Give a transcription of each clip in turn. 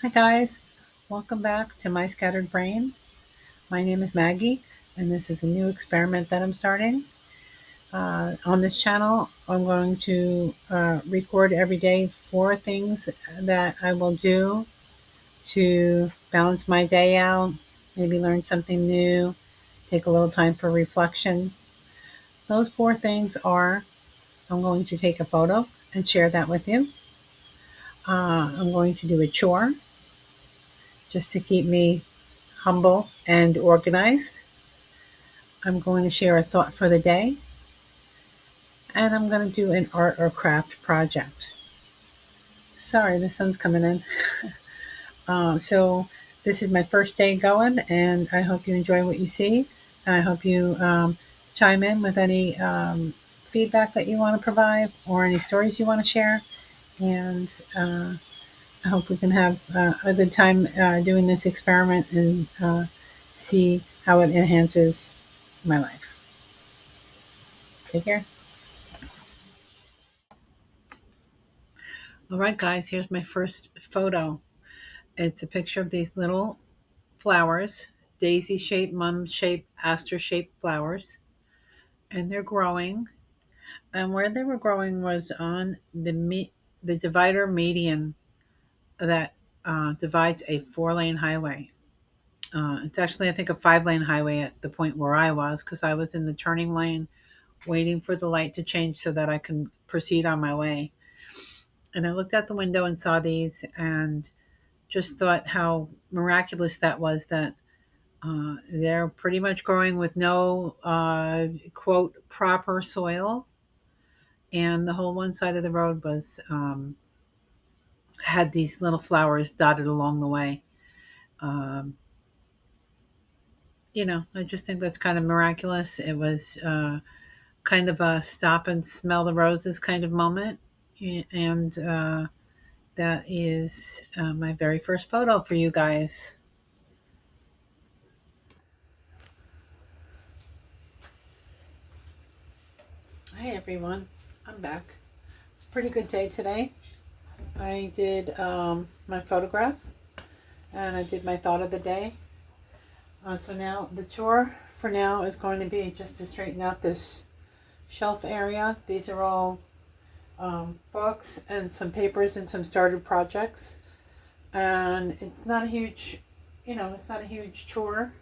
Hi, guys. Welcome back to My Scattered Brain. My name is Maggie, and this is a new experiment that I'm starting. On this channel, I'm going to record every day 4 things that I will do to balance my day out, maybe learn something new, take a little time for reflection. Those 4 things are: I'm going to take a photo and share that with you. I'm going to do a chore just to keep me humble and organized. I'm going to share a thought for the day, and I'm going to do an art or craft project. Sorry, the sun's coming in. So, this is my first day going, and I hope you enjoy what you see. And I hope you chime in with any feedback that you want to provide or any stories you want to share. And I hope we can have a good time doing this experiment and see how it enhances my life. Take care. All right, guys, here's my first photo. It's a picture of these little flowers, daisy shaped, mum shaped, aster shaped flowers, and they're growing. And where they were growing was on the divider median that divides a 4-lane highway. It's actually, I think, a 5-lane highway at the point where I was, because I was in the turning lane waiting for the light to change so that I can proceed on my way. And I looked out the window and saw these and just thought how miraculous that was, that they're pretty much growing with no quote proper soil, and the whole one side of the road was had these little flowers dotted along the way. Um, I just think that's kind of miraculous. It was kind of a stop and smell the roses kind of moment, and that is my very first photo for you guys. Hi, everyone. I'm back. It's a pretty good day today. I did my photograph, and I did my thought of the day. So now the chore for now is going to be just to straighten out this shelf area. These are all books and some papers and some started projects. And it's not a huge, it's not a huge chore.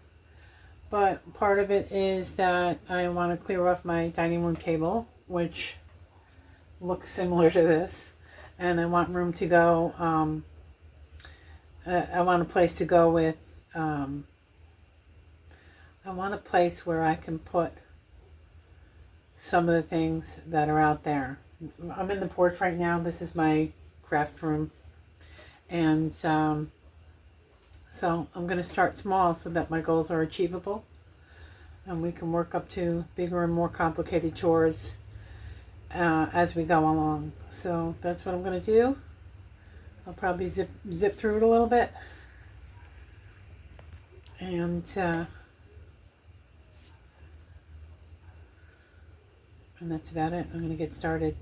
But part of it is that I want to clear off my dining room table, which looks similar to this. And I want room to go. I want a place to go with. I want a place where I can put some of the things that are out there. I'm in the porch right now. This is my craft room. And so I'm going to start small so that my goals are achievable. And we can work up to bigger and more complicated chores as we go along. So that's what I'm going to do. I'll probably zip through it a little bit. And that's about it. I'm going to get started.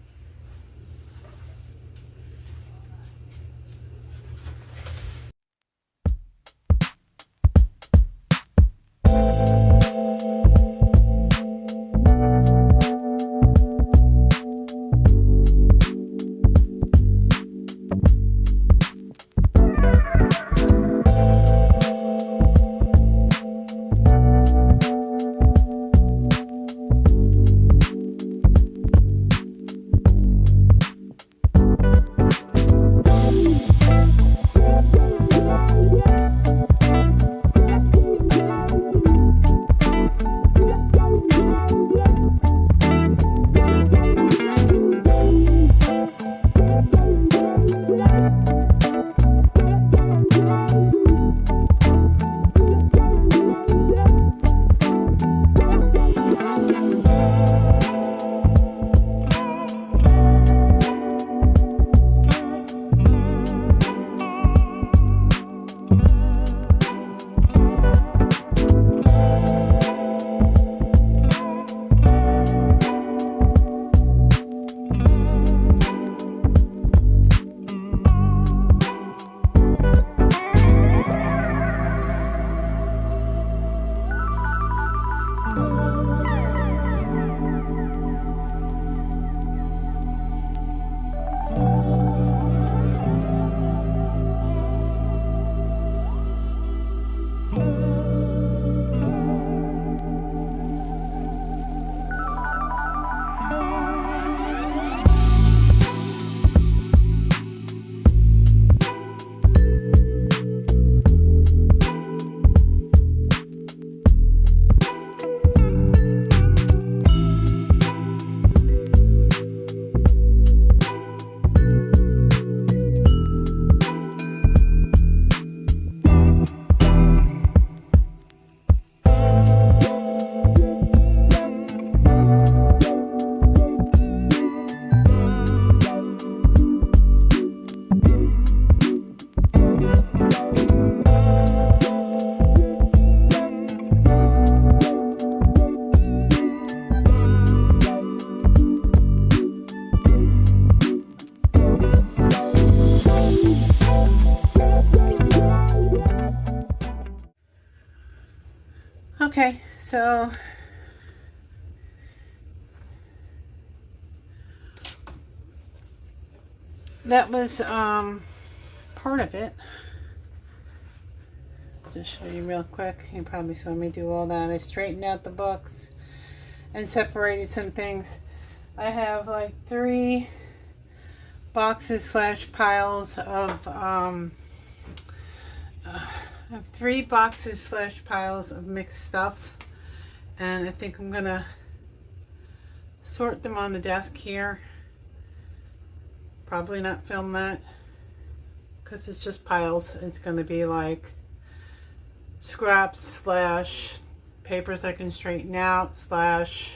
so that was part of it. Just show you real quick. You probably saw me do all that. I straightened out the books and separated some things. I have like 3 boxes slash piles of I have 3 boxes slash piles of mixed stuff, and I think I'm gonna sort them on the desk here. Probably not film that because it's just piles. It's gonna be like scraps slash papers I can straighten out slash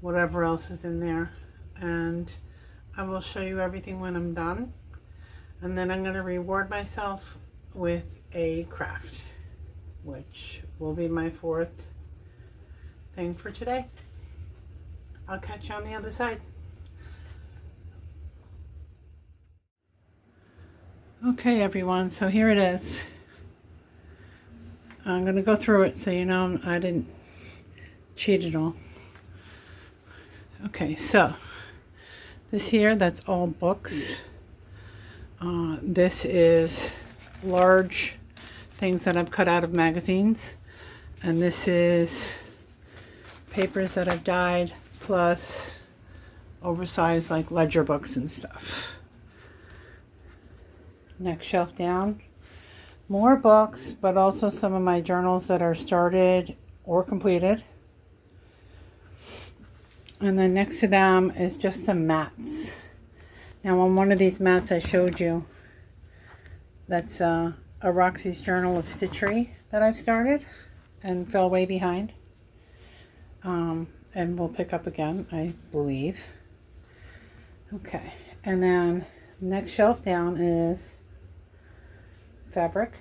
whatever else is in there, and I will show you everything when I'm done, and then I'm going to reward myself with a craft, which will be my 4th thing for today. I'll catch you on the other side. Okay everyone, so here it is. I'm going to go through it so you know I didn't cheat at all. Okay, so this here, that's all books. This is large things that I've cut out of magazines. And this is papers that I've dyed, plus oversized like ledger books and stuff. Next shelf down. More books, but also some of my journals that are started or completed. And then next to them is just some mats. Now on one of these mats I showed you, that's a Roxy's Journal of Stitchery that I've started and fell way behind. And we'll pick up again, I believe. Okay, and then next shelf down is fabric.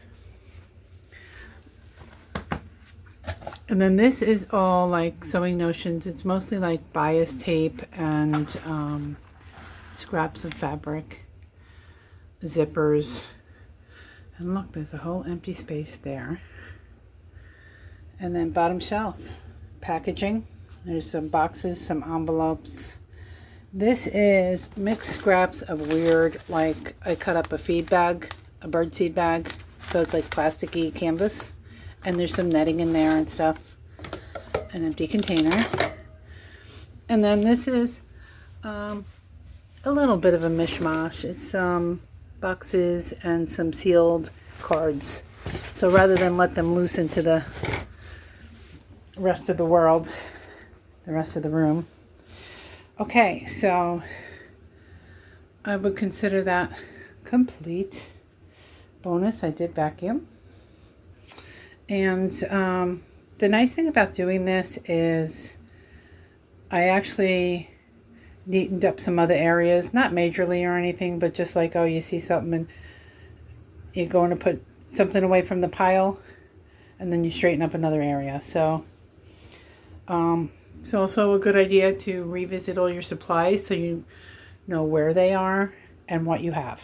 And then this is all like sewing notions. It's mostly like bias tape and scraps of fabric, zippers. And look, there's a whole empty space there. And then bottom shelf, packaging. There's some boxes, some envelopes. This is mixed scraps of weird, like I cut up a feed bag, a birdseed bag, so it's like plasticky canvas, and there's some netting in there and stuff. An empty container. And then this is a little bit of a mishmash. It's boxes and some sealed cards. So rather than let them loose into the rest of the world, the rest of the room. Okay, so I would consider that complete. Bonus, I did vacuum. And the nice thing about doing this is I actually neatened up some other areas, not majorly or anything, but just like, oh, you see something and you're going to put something away from the pile and then you straighten up another area. So it's also a good idea to revisit all your supplies so you know where they are and what you have.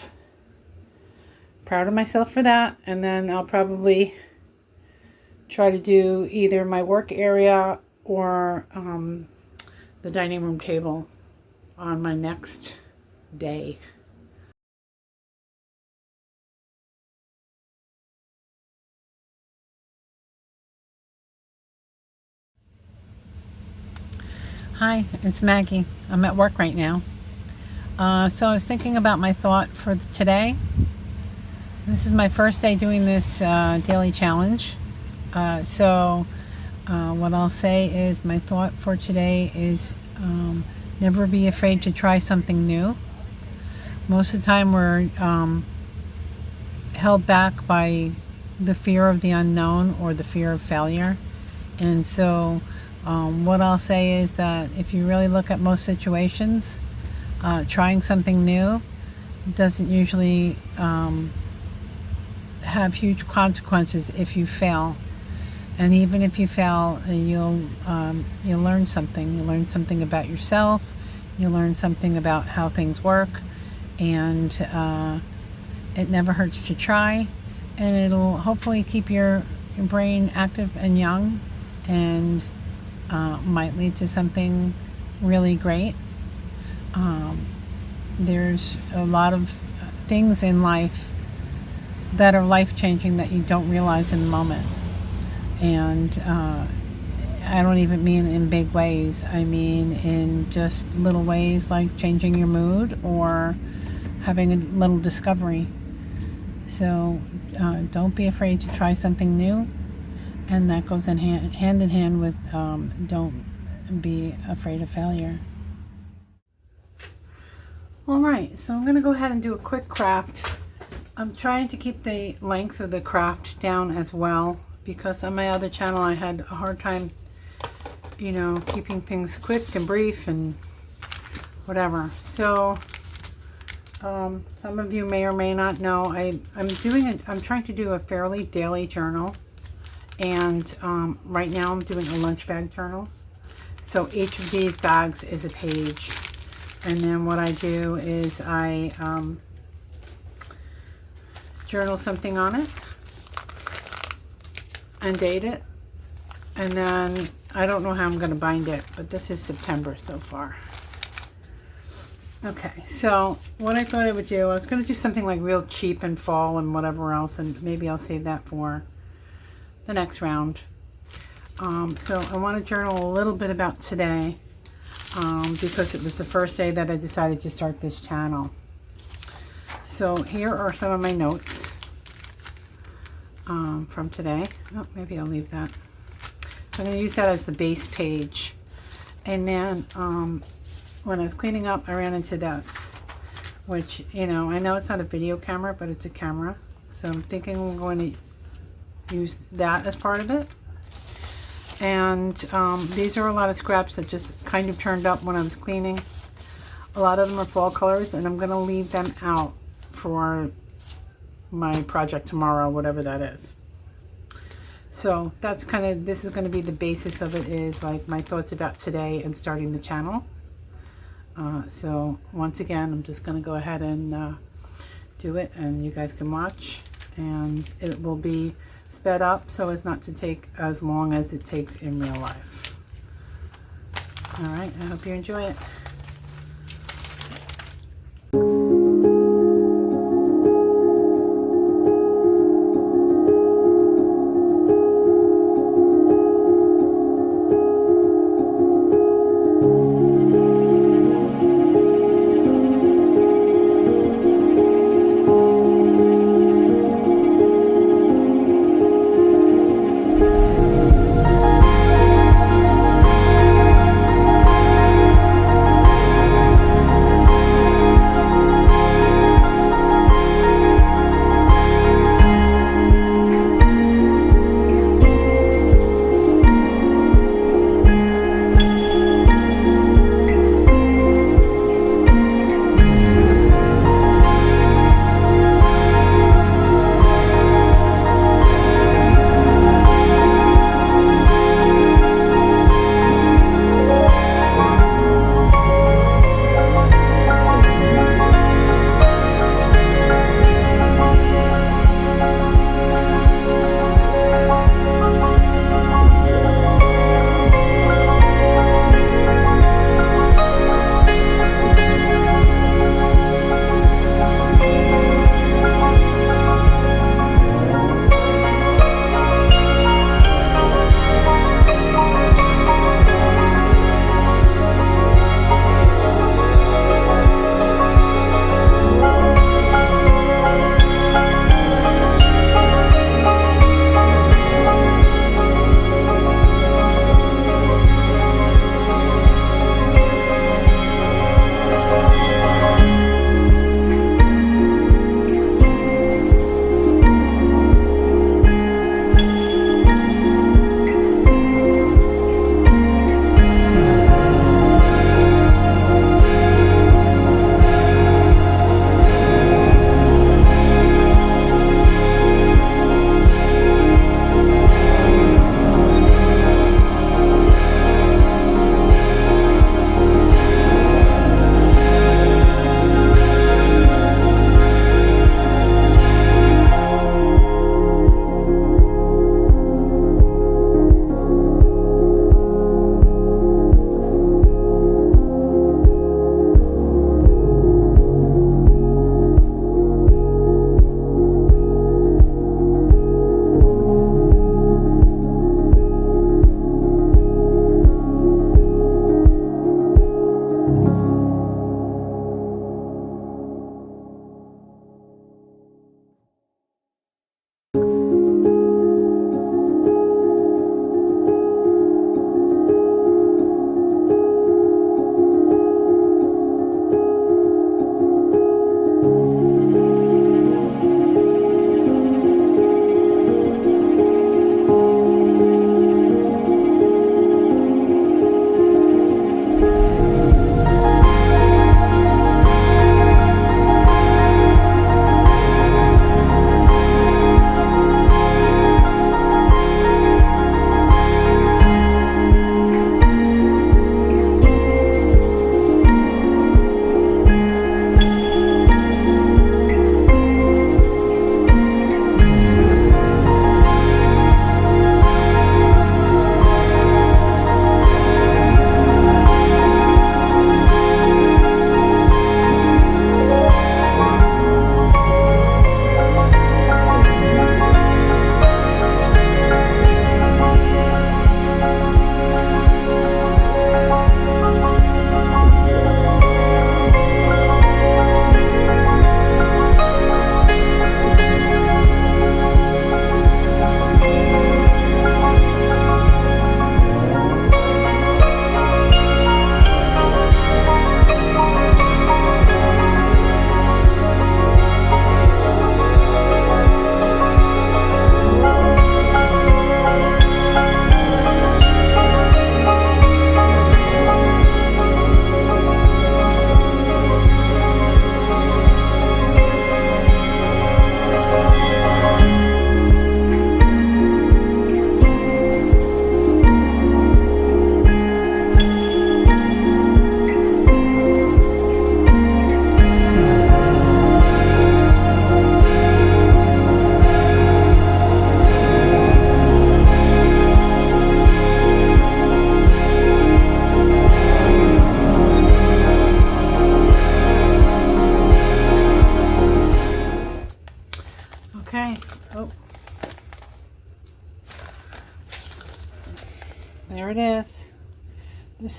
Proud of myself for that. And then I'll probably try to do either my work area or the dining room table on my next day. Hi, it's Maggie. I'm at work right now. So I was thinking about my thought for today. This is my first day doing this daily challenge. So what I'll say is my thought for today is never be afraid to try something new. Most of the time we're held back by the fear of the unknown or the fear of failure. And so what I'll say is that if you really look at most situations, trying something new doesn't usually have huge consequences if you fail. And even if you fail, you'll learn something. You learn something about yourself. You learn something about how things work. And it never hurts to try. And it'll hopefully keep your brain active and young and might lead to something really great. There's a lot of things in life that are life-changing that you don't realize in the moment. And I don't even mean in big ways. I mean in just little ways, like changing your mood or having a little discovery. So don't be afraid to try something new. And that goes in hand with don't be afraid of failure. All right, so I'm going to go ahead and do a quick craft. I'm trying to keep the length of the craft down as well, because on my other channel I had a hard time, keeping things quick and brief and whatever. So some of you may or may not know, I'm trying to do a fairly daily journal, and right now I'm doing a lunch bag journal. So each of these bags is a page, and then what I do is I journal something on it and date it, and then I don't know how I'm going to bind it, but this is September so far. Okay, so what I thought I would do, I was going to do something like real cheap and fall and whatever else, and maybe I'll save that for the next round. So I want to journal a little bit about today, because it was the first day that I decided to start this channel. So here are some of my notes from today. Oh, maybe I'll leave that. So I'm going to use that as the base page. And then when I was cleaning up, I ran into this, which, I know it's not a video camera, but it's a camera. So I'm thinking I'm going to use that as part of it. And these are a lot of scraps that just kind of turned up when I was cleaning. A lot of them are fall colors, and I'm going to leave them out for my project tomorrow, whatever that is. So that's this is going to be the basis of it, is like my thoughts about today and starting the channel. So once again, I'm just going to go ahead and do it, and you guys can watch, and it will be sped up so as not to take as long as it takes in real life. All right, I hope you enjoy it.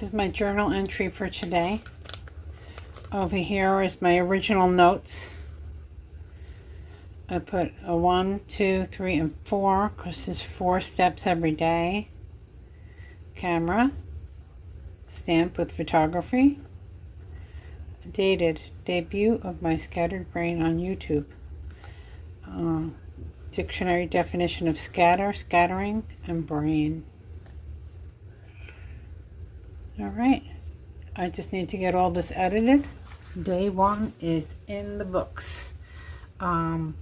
This is my journal entry for today. Over here is my original notes. I put a 1, 2, 3, and 4 because there's 4 steps every day. Camera. Stamp with photography. Dated. Debut of my scattered brain on YouTube. Dictionary definition of scatter, scattering, and brain. Alright, I just need to get all this edited. Day 1 is in the books. I'll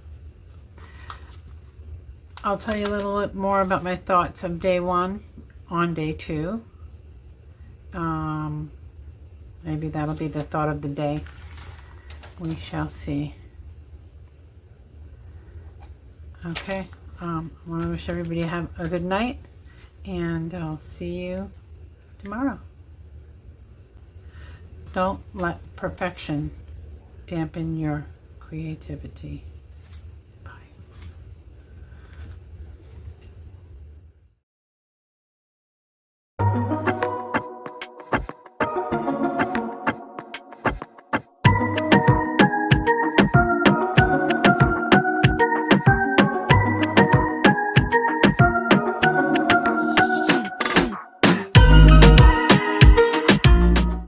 tell you a little bit more about my thoughts of day 1 on day 2. Maybe that'll be the thought of the day. We shall see. Okay, I want to wish everybody have a good night, and I'll see you tomorrow. Don't let perfection dampen your creativity.